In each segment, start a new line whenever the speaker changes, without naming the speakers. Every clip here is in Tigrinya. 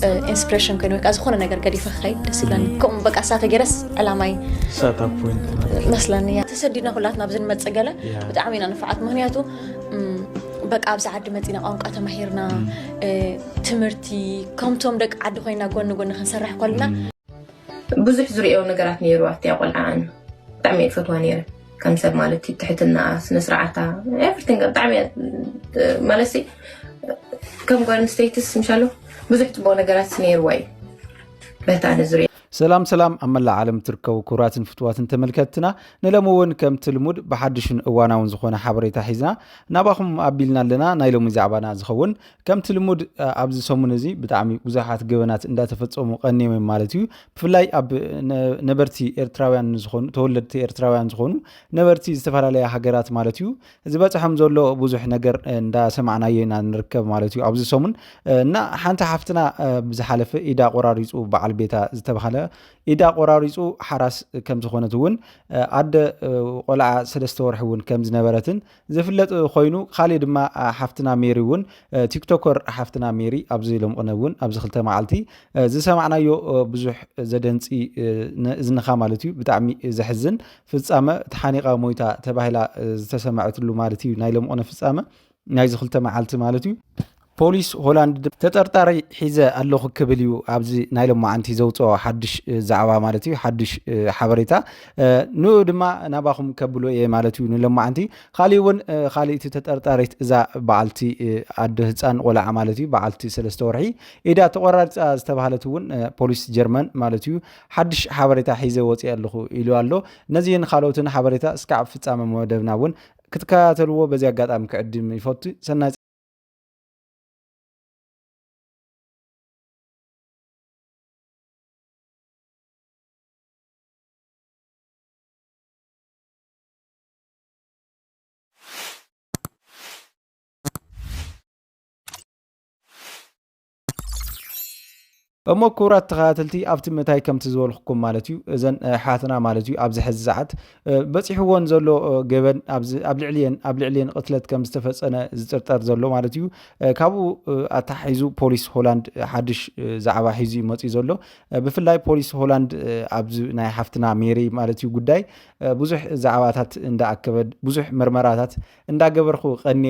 ኢንስፒሬሽን ኮይኑ ካዝ ኾነ ነገር ገዲፈ ኸይድ ደስ ይብለኒ ከም በቃ ሳተ ገረስ ዓላማይ
ሳታ ፖይንት
መስለኒ ተሰዲድና ኩላትና ብዝን መጸገለ ብጣዕሚ ኢና ንፍዓት ምክንያቱ በቃ ኣብዛ ዓዲ መፂና ቋንቋ ተማሂርና ትምህርቲ ከምቶም ደቂ ዓዲ ኮይና ጎኒ ጎኒ ክንሰርሕ ኮልና
ብዙሕ ዝሪኦ ነገራት ነይሩ ኣትያ ቆልዓን ብጣዕሚ ፈትዋ ነይረ ከም ሰብ ማለት ትሕትና ስነ ስርዓታ ኤቭሪቲንግ ብጣዕሚ ማለት ከም ጓል ስቴትስ ምሻሎ ብዙሕ ጽቡቕ ነገራት ነይርዋ እዩ በታነ ዝሪኦ
ሰላም ሰላም አመላ ዓለም ትርከቡ ኩራትን ፍትዋትን ተመልከትና ንለምውን ከም ትልሙድ በሐድሽን እዋናውን ዝኾነ ሓበሬታ ሒዝና ናባኹም አቢልና ኣለና ናይ ሎሚ ዛዕባና ዝኸውን ከም ትልሙድ ኣብዚ ሰሙን እዚ ብጣዕሚ ብዙሓት ገበናት እንዳተፈጸሙ ቀኒዮም ማለት እዩ ብፍላይ ኣብ ነበርቲ ኤርትራውያን ዝኾኑ ተወለድቲ ኤርትራውያን ዝኾኑ ነበርቲ ዝተፈላለያ ሃገራት ማለት እዩ ዝበፅሖም ዘሎ ብዙሕ ነገር እንዳሰማዕናዮ ኢና ንርከብ ማለት እዩ ኣብዚ ሰሙን እና ሓንቲ ሓፍትና ብዝሓለፈ ኢዳ ቆራሪፁ በዓል ቤታ ዝተባሃለ ኢዳ ቆራሪፁ ሓራስ ከም ዝኾነት እውን ኣደ ቆልዓ 3 ወርሒ እውን ከም ዝነበረትን ዝፍለጥ ኮይኑ ካሊእ ድማ ሓፍትና ሜሪ እውን ቲክቶከር ሓፍትና ሜሪ ኣብዚ ለምቆነ እውን ኣብዚ ክልተ መዓልቲ ዝሰማዕናዮ ብዙሕ ዘደንፂ እዝንኻ ማለት እዩ ብጣዕሚ ዘሕዝን ፍጻመ ተሓኒቃ ሞይታ ተባሂላ ዝተሰማዕትሉ ማለት እዩ ናይ ለምቆነ ፍጻመ ናይ ዝክልተ መዓልቲ ማለት እዩ ፖሊስ ሆላንድ ተጠርጣሪ ሒዘ ኣለኹ ክብል እዩ ኣብዚ ናይ ሎማዓንቲ ዘውፅኦ ሓድሽ ዛዕባ ማለት እዩ ሓድሽ ሓበሬታ ንኡ ድማ ናባኹም ከብሎ እየ ማለት እዩ ንሎማዓንቲ ካሊእ እውን ካሊእቲ ተጠርጣሪት እዛ በዓልቲ ኣደ ህፃን ቆልዓ ማለት እዩ በዓልቲ 3 ወርሒ ኢዳ ተቆራሪፃ ዝተባሃለት እውን ፖሊስ ጀርመን ማለት እዩ ሓድሽ ሓበሬታ ሒዘ ወፅእ ኣለኹ ኢሉ ኣሎ ነዚህን ካልኦትን ሓበሬታ እስካዕ ፍጻመ መደብና እውን ክትከታተልዎ በዚ ኣጋጣሚ ክዕድም ይፈቱ ሰናይ እሞ ኩራት ተኸታተልቲ ኣብቲ መታይ ከምቲ ዝበልኩኩም ማለት እዩ እዘን ሓትና ማለት እዩ ኣብዚ ሕዚ ሰዓት በፂሕዎን ዘሎ ገበን ኣብ ልዕሊየን ቅትለት ከም ዝተፈፀነ ዝጥርጠር ዘሎ ማለት እዩ ካብኡ ኣታሒዙ ፖሊስ ሆላንድ ሓድሽ ዛዕባ ሒዙ መፂኡ ዘሎ ብፍላይ ፖሊስ ሆላንድ ኣብዚ ናይ ሓፍትና ሜሪ ማለት እዩ ጉዳይ ብዙሕ ዛዕባታት እንዳኣከበ ብዙሕ መርመራታት እንዳገበርኩ ቀኒ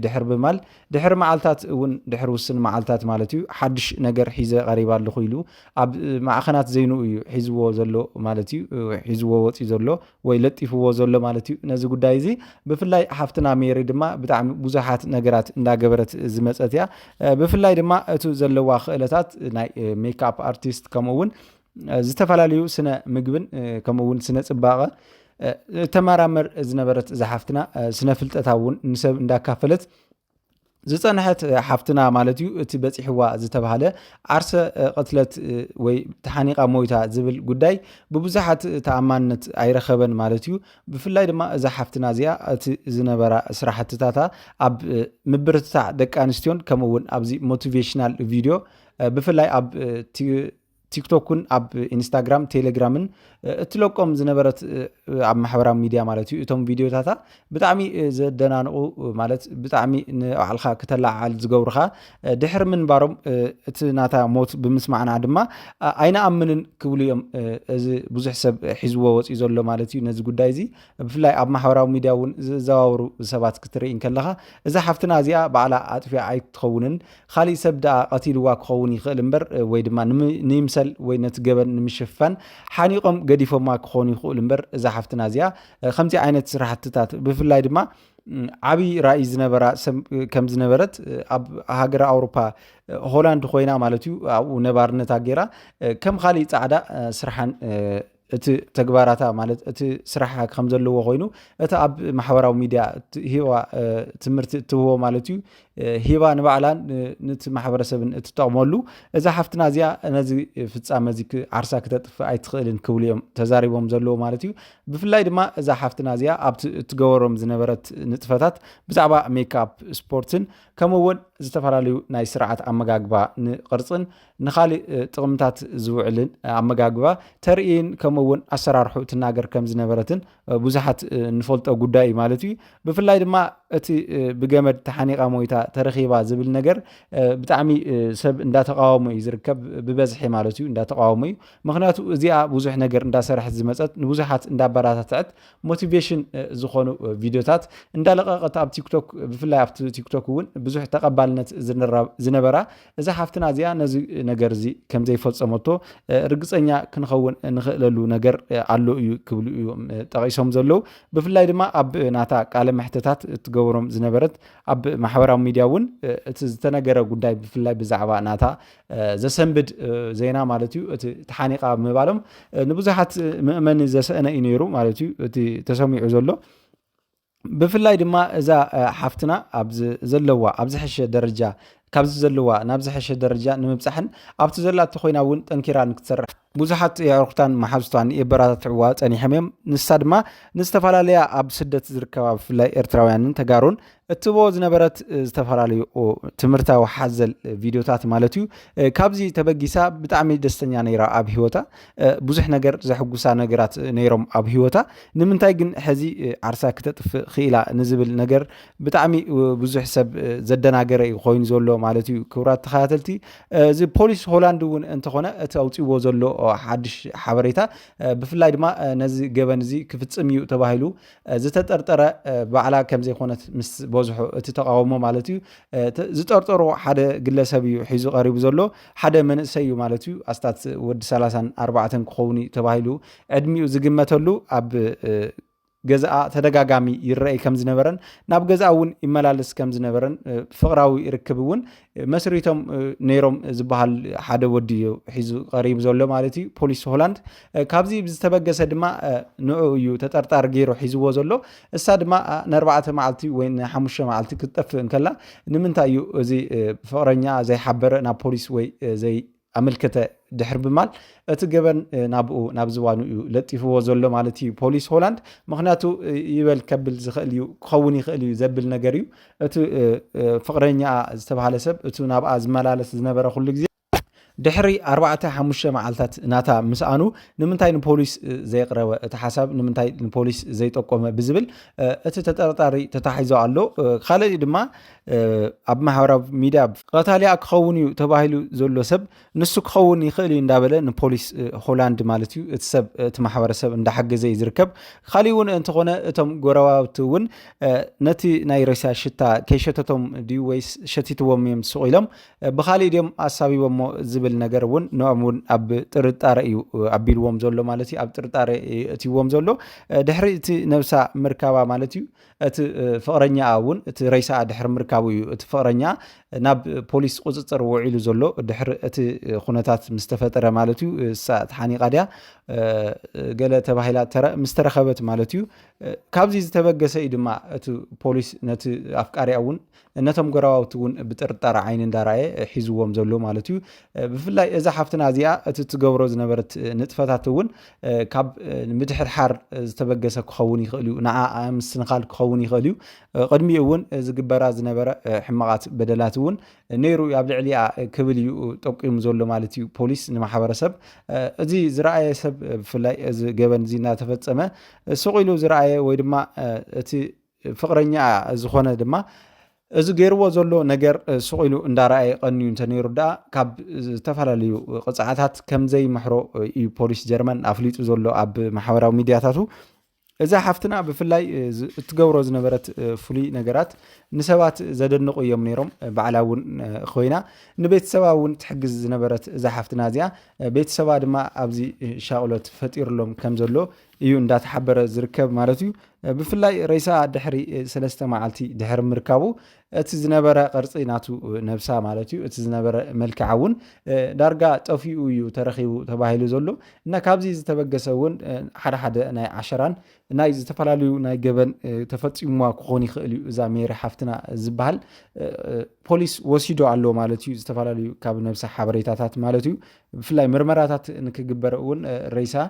ድሕር ብማል ድሕር መዓልታት እውን ድሕር ውስን መዓልታት ማለት እዩ ሓድሽ ነገር ሒዘ ቀሪባ ኣለኹ ኢሉ ኣብ ማዕኸናት ዘይኑ እዩ ሒዝዎ ዘሎ ማለት እዩ ሒዝዎ ወፂኡ ዘሎ ወይ ለጢፍዎ ዘሎ ማለት እዩ ነዚ ጉዳይ እዚ ብፍላይ ሓፍትና ሜሪ ድማ ብጣዕሚ ብዙሓት ነገራት እንዳገበረት ዝመፀት እያ ብፍላይ ድማ እቲ ዘለዋ ክእለታት ናይ ሜካፕ አርቲስት ከምኡውን ዝተፈላለዩ ስነ ምግብን ከምኡውን ስነ ጽባቐ ተመራመር ዝነበረት ዝሓፍትና ስነ ፍልጠታ እውን ንሰብ እንዳካፈለት ዝፀንሐት ሓፍትና ማለት እዩ እቲ በፂሕዋ ዝተባሃለ ዓርሰ ቅትለት ወይ ተሓኒቃ ሞይታ ዝብል ጉዳይ ብብዙሓት ተኣማንነት ኣይረኸበን ማለት እዩ ብፍላይ ድማ እዛ ሓፍትና እዚኣ እቲ ዝነበራ ስራሕትታታ ኣብ ምብርትታዕ ደቂ ኣንስትዮን ከምኡውን ኣብዚ ሞቲቬሽናል ቪድዮ ብፍላይ ኣብ ቲክቶክን ኣብ ኢንስታግራም ቴሌግራምን እትለቆም ዝነበረት ኣብ ማሕበራዊ ሚድያ ማለት እዩ እቶም ቪድዮታታ ብጣዕሚ ዘደናንቑ ማለት ብጣዕሚ ንባዕልካ ከተላዓል ዝገብሩካ ድሕር ምንባሮም እቲ ናታ ሞት ብምስማዕና ድማ ኣይነኣምንን ክብሉ እዮም እዚ ብዙሕ ሰብ ሒዝዎ ወፂኡ ዘሎ ማለት እዩ ነዚ ጉዳይ እዚ ብፍላይ ኣብ ማሕበራዊ ሚድያ እውን ዝዘዋወሩ ሰባት ክትርኢ ከለካ እዛ ሓፍትና እዚኣ ባዕላ ኣጥፊያ ኣይትኸውንን ካሊእ ሰብ ደኣ ቀቲልዋ ክኸውን ይኽእል እምበር ወይ ድማ ንምሰል ወይ ነቲ ገበን ንምሽፋን ሓኒቆም ገዲፎማ ክኾኑ ይኽእል እምበር እዛ ሓፍትና እዚኣ ከምዚ ዓይነት ስራሕትታት ብፍላይ ድማ ዓብይ ራእይ ዝነበራ ከም ዝነበረት ኣብ ሃገር ኣውሮፓ ሆላንድ ኮይና ማለት እዩ ኣብኡ ነባርነታ ገይራ ከም ካሊእ ፃዕዳ ስራሕን እቲ ተግባራታ ማለት እቲ ስራሕ ከም ዘለዎ ኮይኑ እቲ ኣብ ማሕበራዊ ሚድያ ሂባ ትምህርቲ እትህቦ ማለት እዩ ሂባ ንባዕላን ነቲ ማሕበረሰብን እትጠቕመሉ እዛ ሓፍትና እዚኣ ነዚ ፍጻመ እዚ ዓርሳ ክተጥፍእ ኣይትኽእልን ክብሉ እዮም ተዛሪቦም ዘለዎ ማለት እዩ ብፍላይ ድማ እዛ ሓፍትና እዚኣ ኣብቲ እትገበሮም ዝነበረት ንጥፈታት ብዛዕባ ሜካፕ ስፖርትን ከምኡውን ዝተፈላለዩ ናይ ስርዓት ኣመጋግባ ንቅርፅን ንኻሊእ ጥቕምታት ዝውዕልን ኣመጋግባ ተርእይን ከምኡውን ኣሰራርሑ ትናገር ከም ዝነበረትን ብዙሓት ንፈልጦ ጉዳይ ማለት እዩ ብፍላይ ድማ እቲ ብገመድ ተሓኒቃ ሞይታ ተረኺባ ዝብል ነገር ብጣዕሚ ሰብ እንዳተቃወሞ እዩ ዝርከብ ብበዝሒ ማለት እዩ እንዳተቃወሞ እዩ ምክንያቱ እዚኣ ብዙሕ ነገር እንዳሰርሐት ዝመፀት ንብዙሓት እንዳበራታትዐት ሞቲቬሽን ዝኾኑ ቪድዮታት እንዳለቀቀት ኣብ ቲክቶክ ብፍላይ ኣብቲ ቲክቶክ እውን ብዙሕ ተቀባልነት ዝነበራ እዛ ሓፍትና እዚኣ ነዚ ነገር እዚ ከም ዘይፈፀመቶ ርግፀኛ ክንኸውን ንኽእለሉ ነገር ኣሎ እዩ ክብሉ እዮም ጠቂሶም ዘለው ብፍላይ ድማ ኣብ ናታ ቃለ መሕተታት እትገብሮም ዝነበረት ኣብ ማሕበራዊ ሚድያ እውን እቲ ዝተነገረ ጉዳይ ብፍላይ ብዛዕባ ናታ ዘሰንብድ ዜና ማለት እዩ እቲ ተሓኒቃ ምባሎም ንብዙሓት ምእመኒ ዘስአነ እዩ ነይሩ ማለት እዩ እቲ ተሰሚዑ ዘሎ ብፍላይ ድማ እዛ ሓፍትና ዘለዋ ኣብ ዝሐሸ ደረጃ ካብዚ ዘለዋ ናብ ዝሐሸ ደረጃ ንምብፃሕን ኣብቲ ዘላቶ ኮይና እውን ጠንኪራ ንክትሰርሕ ብዙሓት የዕርክታን ማሓዝቷን የበራታትዕዋ ፀኒሖም እዮም ንሳ ድማ ንዝተፈላለያ ኣብ ስደት ዝርከባ ብፍላይ ኤርትራውያንን ተጋሩን እትቦ ዝነበረት ዝተፈላለዩ ትምህርታዊ ሓዘል ቪድዮታት ማለት እዩ ካብዚ ተበጊሳ ብጣዕሚ ደስተኛ ነይራ ኣብ ሂወታ ብዙሕ ነገር ዘሕጉሳ ነገራት ነይሮም ኣብ ሂወታ ንምንታይ ግን ሕዚ ዓርሳ ክተጥፍእ ክኢላ ንዝብል ነገር ብጣዕሚ ብዙሕ ሰብ ዘደናገረ እዩ ኮይኑ ዘሎ ማለት እዩ ክቡራት ተኸታተልቲ እዚ ፖሊስ ሆላንድ እውን እንተኾነ እቲ ኣውፂዎ ዘሎ ሓድሽ ሓበሬታ ብፍላይ ድማ ነዚ ገበን እዚ ክፍፅም እዩ ተባሂሉ ዝተጠርጠረ ባዕላ ከም ዘይኮነት ምስ በዝሑ እቲ ተቃውሞ ማለት እዩ ዝጠርጠሮ ሓደ ግለሰብ እዩ ሒዙ ቀሪቡ ዘሎ ሓደ መንእሰይ እዩ ማለት እዩ ኣስታት ወዲ 34 ክኸውን ተባሂሉ ዕድሚኡ ዝግመተሉ ኣብ ገዛኣ ተደጋጋሚ ይረአይ ከም ዝነበረን ናብ ገዛኣ እውን ይመላለስ ከም ዝነበረን ፍቅራዊ ርክብ እውን መስሪቶም ነይሮም ዝበሃል ሓደ ወዲ ሒዙ ቀሪቡ ዘሎ ማለት እዩ ፖሊስ ሆላንድ ካብዚ ዝተበገሰ ድማ ንዑ እዩ ተጠርጣሪ ገይሩ ሒዝዎ ዘሎ እሳ ድማ ን4 መዓልቲ ወይ ን5 መዓልቲ ክትጠፍእ እንከላ ንምንታይ እዩ እዚ ፍቅረኛ ዘይሓበረ ናብ ፖሊስ ወይ ዘይ ኣመልከተ ድሕር ብማል እቲ ገበን ናብኡ ናብ ዝዋኑ እዩ ለጢፍዎ ዘሎ ማለት እዩ ፖሊስ ሆላንድ ምክንያቱ ይበል ከብል ዝኽእል እዩ ክኸውን ይኽእል እዩ ዘብል ነገር እዩ እቲ ፍቅረኛ ዝተባሃለ ሰብ እቲ ናብኣ ዝመላለስ ዝነበረ ኩሉ ግዜ ድሕሪ 4-5 መዓልታት ናታ ምስኣኑ ንምንታይ ንፖሊስ ዘይቅረበ እቲ ሓሳብ ንምንታይ ንፖሊስ ዘይጠቆመ ብዝብል እቲ ተጠርጣሪ ተታሒዞ ኣሎ ካልእ ድማ ኣብ ማሕበራዊ ሚድያ ቀታሊያ ክኸውን እዩ ተባሂሉ ዘሎ ሰብ ንሱ ክኸውን ይኽእል እዩ እንዳበለ ንፖሊስ ሆላንድ ማለት እዩ እቲ ሰብ እቲ ማሕበረሰብ እንዳሓገዘ እዩ ዝርከብ ካልእ እውን እንተኾነ እቶም ጎረባብቲ እውን ነቲ ናይ ሬሳ ሽታ ከይሸተቶም ድዩ ወይስ ሸቲትዎም እዮም ስቑ ኢሎም ብካሊእ ድዮም ኣሳቢቦሞ ዝብል ነገር እውን ንኦም እውን ኣብ ጥርጣረ እዩ ኣቢልዎም ዘሎ ማለት እዩ ኣብ ጥርጣረ እትይዎም ዘሎ ድሕሪ እቲ ነብሳ ምርካባ ማለት እዩ እቲ ፍቅረኛ እውን እቲ ሬሳ ድሕሪ ምርካቡ እዩ እቲ ፍቅረኛ ናብ ፖሊስ ቁፅፅር ውዒሉ ዘሎ ድሕሪ እቲ ኩነታት ምስ ተፈጠረ ማለት እዩ እሳ ተሓኒቃ ድያ ገለ ተባሂላ ምስ ተረኸበት ማለት እዩ ካብዚ ዝተበገሰ እዩ ድማ እቲ ፖሊስ ነቲ ኣፍቃሪያ እውን ነቶም ጎረባብቲ እውን ብጥርጣረ ዓይኒ እንዳረኣየ ሒዝዎም ዘሎ ማለት እዩ ብፍላይ እዛ ሓፍትና እዚኣ እቲ ትገብሮ ዝነበረት ንጥፈታት እውን ካብ ምድሕርሓር ዝተበገሰ ክኸውን ይኽእል እዩ ንዓ ምስትንኻል ክኸውን ይኽእል እዩ ቅድሚኡ እውን ዝግበራ ዝነበረ ሕማቃት በደላት እውን ነይሩ ኣብ ልዕሊኣ ክብል እዩ ጠቂሙ ዘሎ ማለት እዩ ፖሊስ ንማሕበረሰብ እዚ ዝረኣየ ሰብ ብፍላይ እዚ ገበን እዚ እናተፈፀመ ስቑኢሉ ዝረኣየ ወይ ድማ እቲ ፍቅረኛ ዝኾነ ድማ እዚ ገይርዎ ዘሎ ነገር ስቑኢሉ እንዳረኣየ ቀንዩ እንተነይሩ ዳ ካብ ዝተፈላለዩ ቅፅዓታት ከም ዘይምሕሮ እዩ ፖሊስ ጀርመን ኣፍሊጡ ዘሎ ኣብ ማሕበራዊ ሚድያታቱ እዛ ሓፍትና ብፍላይ እትገብሮ ዝነበረት ፍሉይ ነገራት ንሰባት ዘደንቑ እዮም ነይሮም ባዕላ እውን ኮይና ንቤተሰባ እውን ትሕግዝ ዝነበረት እዛ ሓፍትና እዚኣ ቤተሰባ ድማ ኣብዚ ሻቅሎት ፈጢሩሎም ከም ዘሎ እዩ እንዳተሓበረ ዝርከብ ማለት እዩ ብፍላይ ሬሳ ድሕሪ 3 መዓልቲ ድሕሪ ምርካቡ እቲ ዝነበረ ቅርፂ ናቱ ነብሳ ማለት እዩ እቲ ዝነበረ መልክዓ እውን ዳርጋ ጠፊኡ እዩ ተረኺቡ ተባሂሉ ዘሎ እና ካብዚ ዝተበገሰ እውን ሓደ ናይ 10 ናይ ዝተፈላለዩ ናይ ገበን ተፈፂሙ ክኾን ይኽእል እዩ እዛ ሜሪ ሓፍትና ዝበሃል ፖሊስ ወሲዶ ኣሎ ማለት እዩ ዝተፈላለዩ ካብ ነብሳ ሓበሬታታት ማለት እዩ ብፍላይ ምርመራታት ንክግበር እውን ሬሳ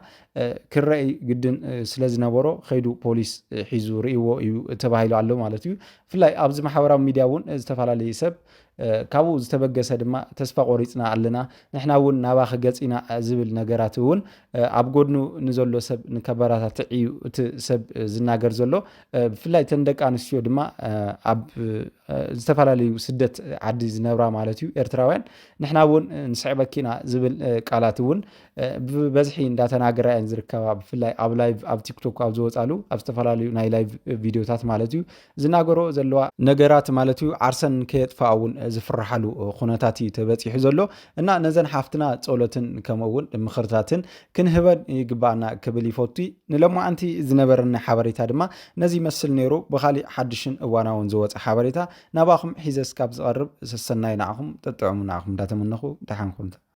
ክረአይ ግድን ስለ ዝነበሮ ከይዱ ፖሊስ ሒዙ ርእይዎ እዩ ተባሂሉ ኣሎ ማለት እዩ ብፍላይ ኣብዚ ማሕበራዊ ሚድያ እውን ዝተፈላለዩ ሰብ ካብኡ ዝተበገሰ ድማ ተስፋ ቆሪፅና ኣለና ንሕና እውን ናባኸ ገፂና ዝብል ነገራት እውን ኣብ ጎድኑ ንዘሎ ሰብ ንከበራታትዕ እዩ እቲ ሰብ ዝናገር ዘሎ ብፍላይ ተን ደቂ ኣንስትዮ ድማ ኣብ ዝተፈላለዩ ስደት ዓዲ ዝነብራ ማለት እዩ ኤርትራውያን ንሕና እውን ንስዕበኪና ዝብል ቃላት እውን ብበዝሒ እንዳተናገራ እየን ዝርከባ ብፍላይ ኣብ ላይቭ ኣብ ቲክቶክ ኣብ ዝወፃሉ ኣብ ዝተፈላለዩ ናይ ላይቭ ቪድዮታት ማለት እዩ ዝናገሮ ዘለዋ ነገራት ማለት እዩ ዓርሰን ከየጥፋ እውን ዝፍራሓሉ ኩነታት እዩ ተበፂሑ ዘሎ እና ነዘን ሓፍትና ጸሎትን ከምኡውን ምክርታትን ክንህበን ይግባአና ክብል ይፈቱ ንለማዓንቲ ዝነበረና ሓበሬታ ድማ ነዚ መስል ነይሩ ብኻሊእ ሓድሽን እዋናውን ዝወፀ ሓበሬታ ናባኹም ሒዘስ ካብ ዝቐርብ ሰሰናይ ንዓኹም ተጥዕሙ ንዓኹም እንዳተመነኹ ድሓንኩም